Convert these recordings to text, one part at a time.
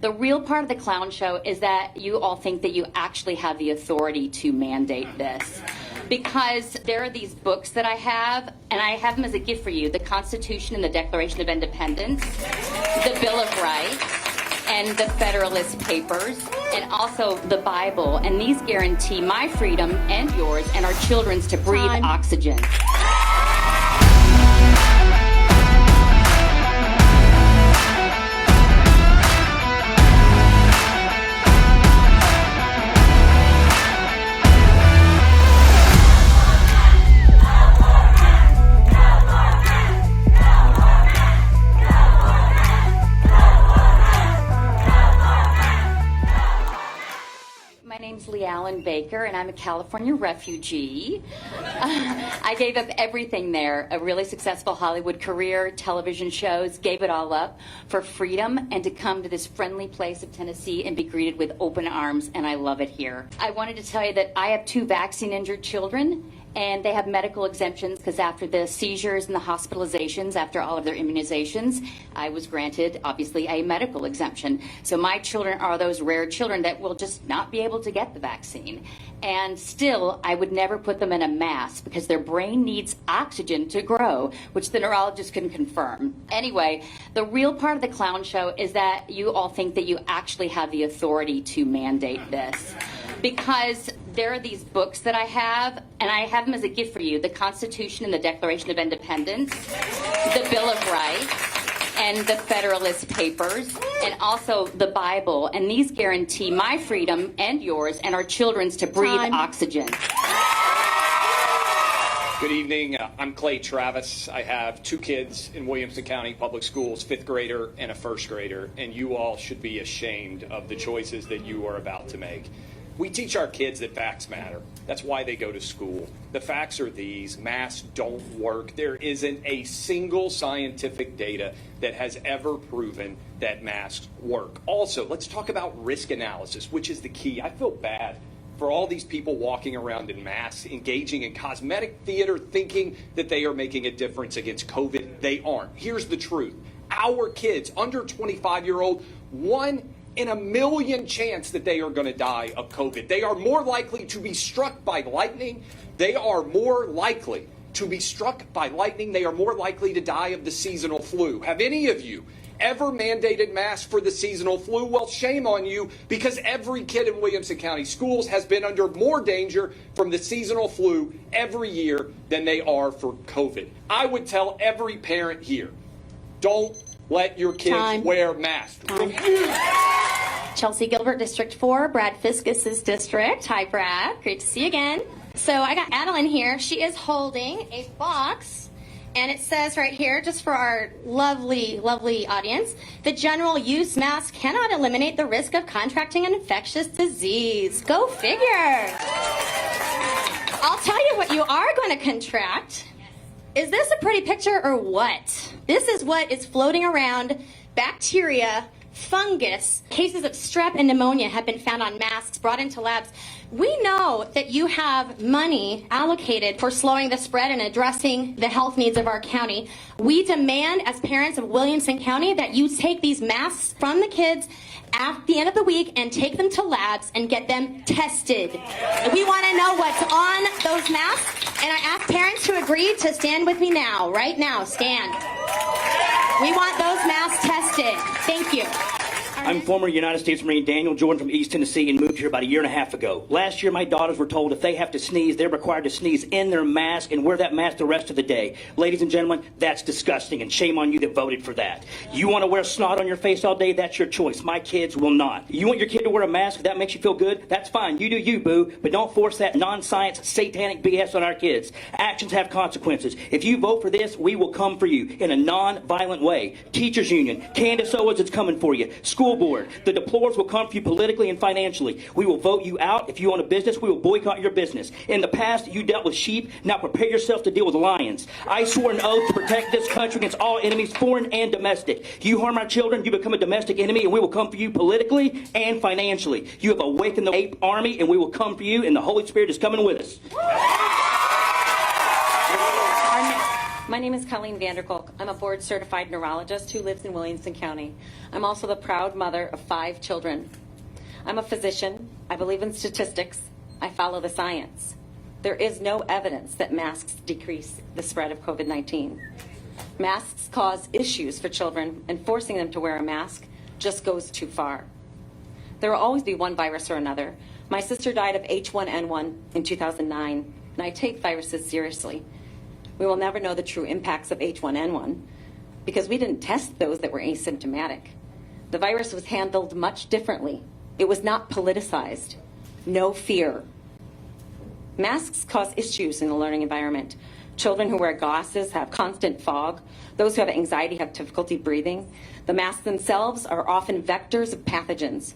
The real part of the clown show is that you all think that you actually have the authority to mandate this. Because there are these books that I have, and I have them as a gift for you, the Constitution and the Declaration of Independence, the Bill of Rights, and the Federalist Papers, and also the Bible. And these guarantee my freedom and yours and our children's to breathe oxygen. My name's Lee Allen Baker, and I'm a California refugee. I gave up everything there, a really successful Hollywood career, television shows, gave it all up for freedom and to come to this friendly place of Tennessee and be greeted with open arms, and I love it here. I wanted to tell you that I have 2 vaccine-injured children, and they have medical exemptions because after the seizures and the hospitalizations, after all of their immunizations, I was granted, obviously, a medical exemption. So my children are those rare children that will just not be able to get the vaccine. And still, I would never put them in a mass because their brain needs oxygen to grow, which the neurologist can confirm. Anyway, the real part of the clown show is that you all think that you actually have the authority to mandate this. Because there are these books that I have, and I have them as a gift for you, the Constitution and the Declaration of Independence, the Bill of Rights, and the Federalist Papers, and also the Bible. And these guarantee my freedom and yours and our children's to breathe oxygen. Good evening. I'm Clay Travis. I have 2 kids in Williamson County Public Schools, 5th grader and a 1st grader, and you all should be ashamed of the choices that you are about to make. We teach our kids that facts matter. That's why they go to school. The facts are these: masks don't work. There isn't a single scientific data that has ever proven that masks work. Also, let's talk about risk analysis, which is the key. I feel bad for all these people walking around in masks, engaging in cosmetic theater, thinking that they are making a difference against COVID. They aren't. Here's the truth. Our kids, under 25-year-old, 1 in a million chance that they are going to die of COVID. They are more likely to be struck by lightning. They are more likely to be struck by lightning. They are more likely to die of the seasonal flu. Have any of you ever mandated masks for the seasonal flu? Well, shame on you, because every kid in Williamson County schools has been under more danger from the seasonal flu every year than they are for COVID. I would tell every parent here, don't let your kids wear masks. Chelsea Gilbert, District 4, Brad Fiskus's district. Hi, Brad. Great to see you again. So I got Adeline here. She is holding a box, and it says right here, just for our lovely, lovely audience, the general use mask cannot eliminate the risk of contracting an infectious disease. Go figure. I'll tell you what you are going to contract. Is this a pretty picture or what? This is what is floating around. Bacteria, fungus, cases of strep and pneumonia have been found on masks brought into labs. We know that you have money allocated for slowing the spread and addressing the health needs of our county. We demand, as parents of Williamson County, that you take these masks from the kids at the end of the week and take them to labs and get them tested. We want to know what's on those masks, and I ask parents to agree to stand with me now, right now, stand. We want those masks tested. Thank you. I'm former United States Marine Daniel Jordan from East Tennessee and moved here about 1.5 years ago. Last year, my daughters were told if they have to sneeze, they're required to sneeze in their mask and wear that mask the rest of the day. Ladies and gentlemen, that's disgusting, and shame on you that voted for that. You want to wear snot on your face all day? That's your choice. My kids will not. You want your kid to wear a mask if that makes you feel good? That's fine. You do you, boo. But don't force that non-science, satanic BS on our kids. Actions have consequences. If you vote for this, we will come for you in a non-violent way. Teachers Union, Candace Owens is coming for you. School board, the deplorers will come for you politically and financially. We will vote you out. If you own a business, we will boycott your business. In the past, you dealt with sheep. Now prepare yourself to deal with lions. I swore an oath to protect this country against all enemies, foreign and domestic. You harm our children, you become a domestic enemy, and we will come for you politically and financially. You have awakened the ape army, and we will come for you, and the Holy Spirit is coming with us. My name is Colleen Vanderkulk. I'm a board-certified neurologist who lives in Williamson County. I'm also the proud mother of 5 children. I'm a physician. I believe in statistics. I follow the science. There is no evidence that masks decrease the spread of COVID-19. Masks cause issues for children, and forcing them to wear a mask just goes too far. There will always be one virus or another. My sister died of H1N1 in 2009, and I take viruses seriously. We will never know the true impacts of H1N1 because we didn't test those that were asymptomatic. The virus was handled much differently. It was not politicized. No fear. Masks cause issues in the learning environment. Children who wear glasses have constant fog. Those who have anxiety have difficulty breathing. The masks themselves are often vectors of pathogens.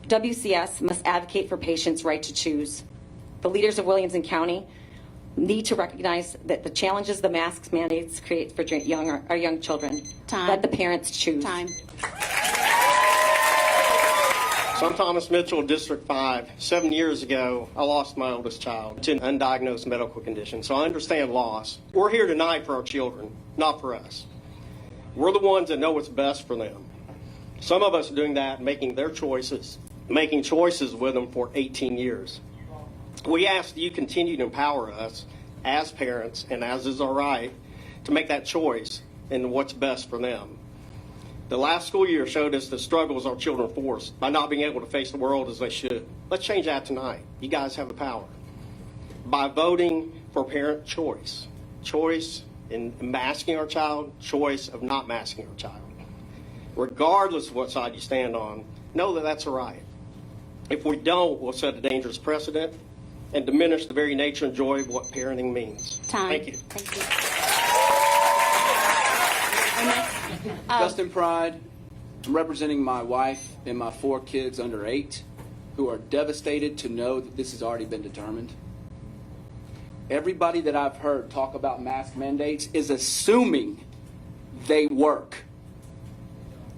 WCS must advocate for patients' right to choose. The leaders of Williamson County need to recognize that the challenges the masks mandates create for our young children. Time. Let the parents choose. Time. So I'm Thomas Mitchell, District 5. 7 years ago, I lost my oldest child to an undiagnosed medical condition, so I understand loss. We're here tonight for our children, not for us. We're the ones that know what's best for them. Some of us are doing that, making their choices, making choices with them for 18 years. We ask that you continue to empower us as parents, and as is our right, to make that choice in what's best for them. The last school year showed us the struggles our children face by not being able to face the world as they should. Let's change that tonight. You guys have the power. By voting for parent choice. Choice in masking our child, choice of not masking our child. Regardless of what side you stand on, know that that's a right. If we don't, we'll set a dangerous precedent and diminish the very nature and joy of what parenting means. Time. Thank you. Thank you. Justin Pride. I'm representing my wife and my 4 kids under 8 who are devastated to know that this has already been determined. Everybody that I've heard talk about mask mandates is assuming they work.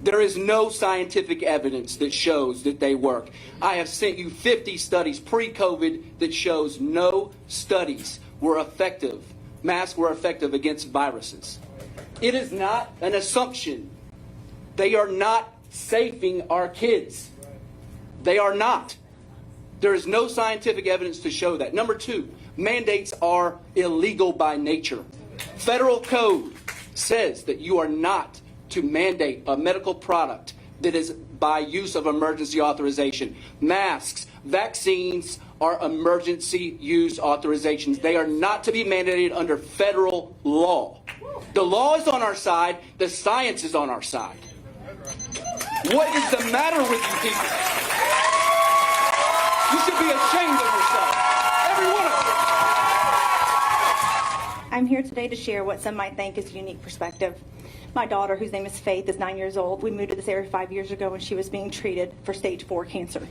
There is no scientific evidence that shows that they work. I have sent you 50 studies pre-COVID that shows no studies were effective. Masks were effective against viruses. It is not an assumption. They are not saving our kids. They are not. There is no scientific evidence to show that. Number 2, mandates are illegal by nature. Federal code says that you are not to mandate a medical product that is by use of emergency authorization. Masks, vaccines are emergency use authorizations. They are not to be mandated under federal law. The law is on our side. The science is on our side. What is the matter with you people? You should be ashamed of yourself. Every one of you. I'm here today to share what some might think is a unique perspective. My daughter, whose name is Faith, is 9 years old. We moved to this area 5 years ago when she was being treated for stage 4 cancer.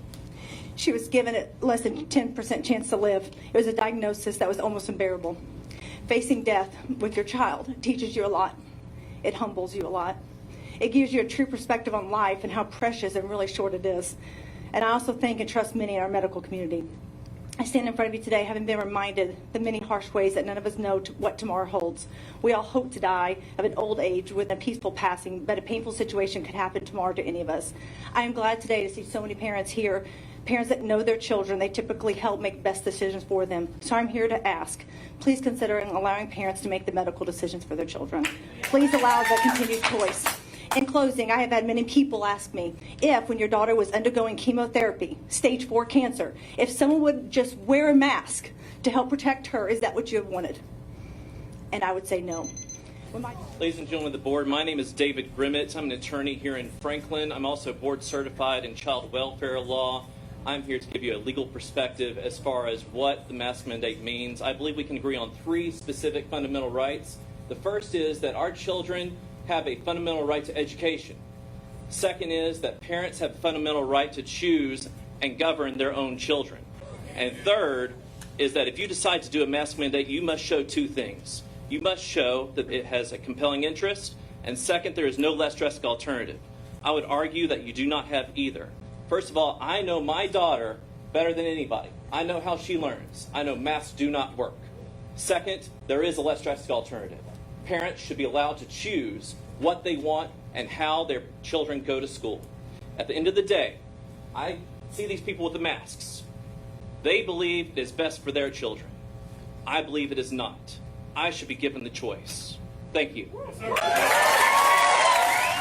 She was given a less than 10% chance to live. It was a diagnosis that was almost unbearable. Facing death with your child teaches you a lot. It humbles you a lot. It gives you a true perspective on life and how precious and really short it is. And I also think and trust many in our medical community. I stand in front of you today having been reminded the many harsh ways that none of us know what tomorrow holds. We all hope to die of an old age with a peaceful passing, but a painful situation could happen tomorrow to any of us. I am glad today to see so many parents here, parents that know their children. They typically help make best decisions for them. So I'm here to ask, please consider allowing parents to make the medical decisions for their children. Please allow the continued choice. In closing, I have had many people ask me if, when your daughter was undergoing chemotherapy, stage 4 cancer, if someone would just wear a mask to help protect her, is that what you have wanted? And I would say no. Ladies and gentlemen of the board, my name is David Grimmett. I'm an attorney here in Franklin. I'm also board certified in child welfare law. I'm here to give you a legal perspective as far as what the mask mandate means. I believe we can agree on 3 specific fundamental rights. The first is that our children have a fundamental right to education. Second is that parents have a fundamental right to choose and govern their own children. And third is that if you decide to do a mask mandate, you must show 2 things. You must show that it has a compelling interest, and second, there is no less drastic alternative. I would argue that you do not have either. First of all, I know my daughter better than anybody. I know how she learns. I know masks do not work. Second, there is a less drastic alternative. Parents should be allowed to choose what they want and how their children go to school. At the end of the day, I see these people with the masks. They believe it is best for their children. I believe it is not. I should be given the choice. Thank you.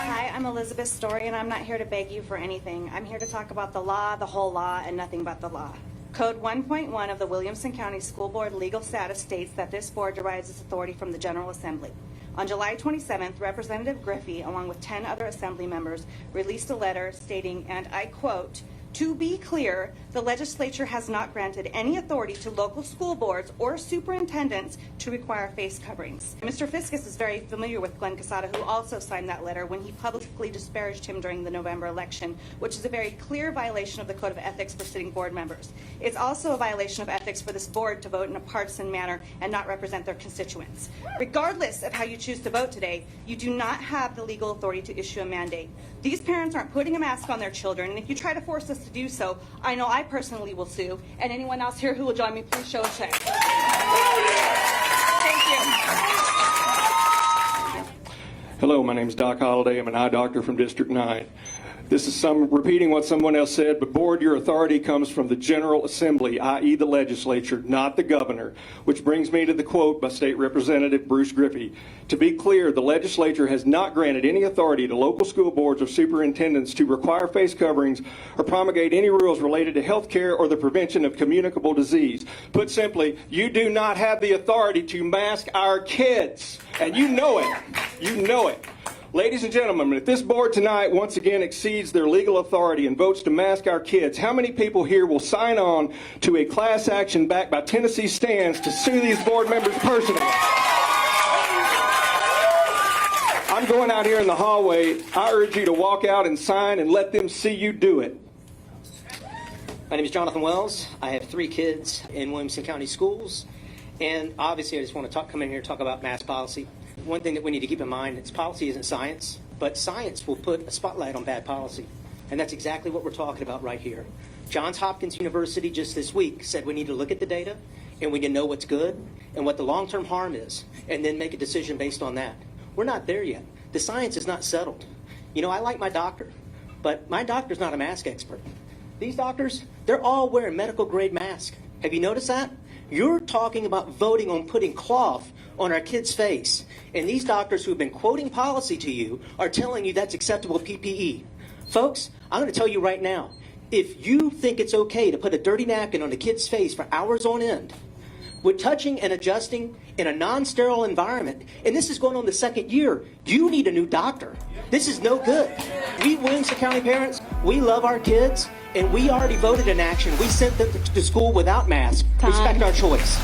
Hi, I'm Elizabeth Story, and I'm not here to beg you for anything. I'm here to talk about the law, the whole law, and nothing but the law. Code 1.1 of the Williamson County School Board legal status states that this board derives its authority from the General Assembly. On July 27th, Representative Griffey, along with 10 other assembly members, released a letter stating, and I quote, "To be clear, the legislature has not granted any authority to local school boards or superintendents to require face coverings." Mr. Fiskus is very familiar with Glenn Casada, who also signed that letter when he publicly disparaged him during the November election, which is a very clear violation of the Code of Ethics for sitting board members. It's also a violation of ethics for this board to vote in a partisan manner and not represent their constituents. Regardless of how you choose to vote today, you do not have the legal authority to issue a mandate. These parents aren't putting a mask on their children, and if you try to force us to do so, I know I personally will sue, and anyone else here who will join me, please show a check. Thank you. Hello, my name is Doc Holliday. I'm an eye doctor from District 9. This is repeating what someone else said, but board, your authority comes from the General Assembly, i.e. the legislature, not the governor, which brings me to the quote by State Representative Bruce Griffey. To be clear, the legislature has not granted any authority to local school boards or superintendents to require face coverings or promulgate any rules related to health care or the prevention of communicable disease. Put simply, you do not have the authority to mask our kids, and you know it. You know it. Ladies and gentlemen, if this board tonight once again exceeds their legal authority and votes to mask our kids, how many people here will sign on to a class action backed by Tennessee Stands to sue these board members personally? I'm going out here in the hallway. I urge you to walk out and sign and let them see you do it. My name is Jonathan Wells. I have 3 kids in Williamson County Schools. And obviously, I just want to come in here and talk about mask policy. One thing that we need to keep in mind is policy isn't science, but science will put a spotlight on bad policy. And that's exactly what we're talking about right here. Johns Hopkins University just this week said we need to look at the data and we can know what's good and what the long-term harm is and then make a decision based on that. We're not there yet. The science is not settled. You know, I like my doctor, but my doctor's not a mask expert. These doctors, they're all wearing medical grade masks. Have you noticed that? You're talking about voting on putting cloth on our kids' face. And these doctors who've been quoting policy to you are telling you that's acceptable PPE. Folks, I'm going to tell you right now, if you think it's okay to put a dirty napkin on a kid's face for hours on end, with touching and adjusting in a non-sterile environment, and this is going on the 2nd year, you need a new doctor. This is no good. We Williamson County parents, we love our kids, and we already voted in action. We sent them to school without masks. Respect our choice.